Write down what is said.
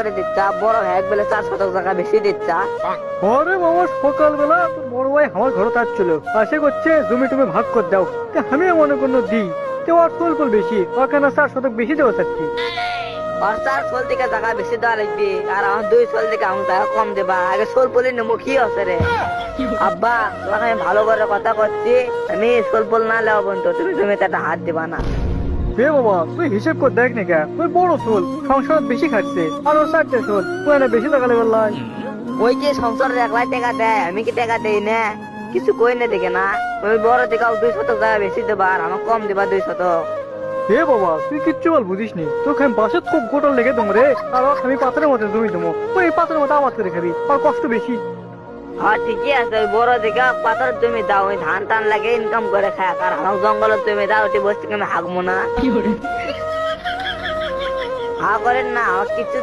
করে দিচ্ছা, বড় ভাই এক বেলা 4 শতক টাকা বেশি দিচ্ছা। আরে বাবা, সকালবেলা তোর বড় ভাই আমার ঘরে আসছিল, আসে করছে জমি টুমি ভাগ করে দাও। তা আমিও মনে করলো দিই, তো আর ফুল বেশি, ওখানে 4 শতক বেশি দেওয়া চাচ্ছি। আর 4 শতক থেকে টাকা বেশি দেওয়া লাগবে, আর আমার 2 শতক থেকে আমি টাকা কম দেবা। আগে সোলপলি নেবো কি আছে রে? আব্বা, তোমাকে আমি ভালো করে কথা করছি, আমি সোলপল না লেওয়া পর্যন্ত তুমি জমিতে একটা হাত দিবা না। হে বাবা, তুই হিসেব করে দেখ না, তুই বড় সোল সংসার বেশি খাটছে, আর ও 4টে সোল, তুই এনে বেশি টাকা লেগে লাই। ওই যে সংসারের 1 লাখ টাকা দেয়, আমি কি টাকা দেই না? কিছু কই না দেখে না, ওই বড় থেকে 2 শতক টাকা বেশি দেবা, আর আমার কম দেবা 2 শতক। হে বাবা, তুই কিচ্ছু বল বুঝিস নি, তোকে আমি বাসের খুব গোটল লেগে দেবো রে। আর আমি পাথরের মধ্যে জমি দেবো, ওই পাথরের মধ্যে আবাদ করে খাবি, আর কষ্ট বেশি। হ্যাঁ ঠিকই আছে, ওই বড় থেকে পাথর জমি দাও, ওই ধান টান লাগে ইনকাম করে খায়, আর আমার জঙ্গলের জমি দাও, ওটি বসে থেকে আমি হাগবো না। হা করেন না, আমার কিছু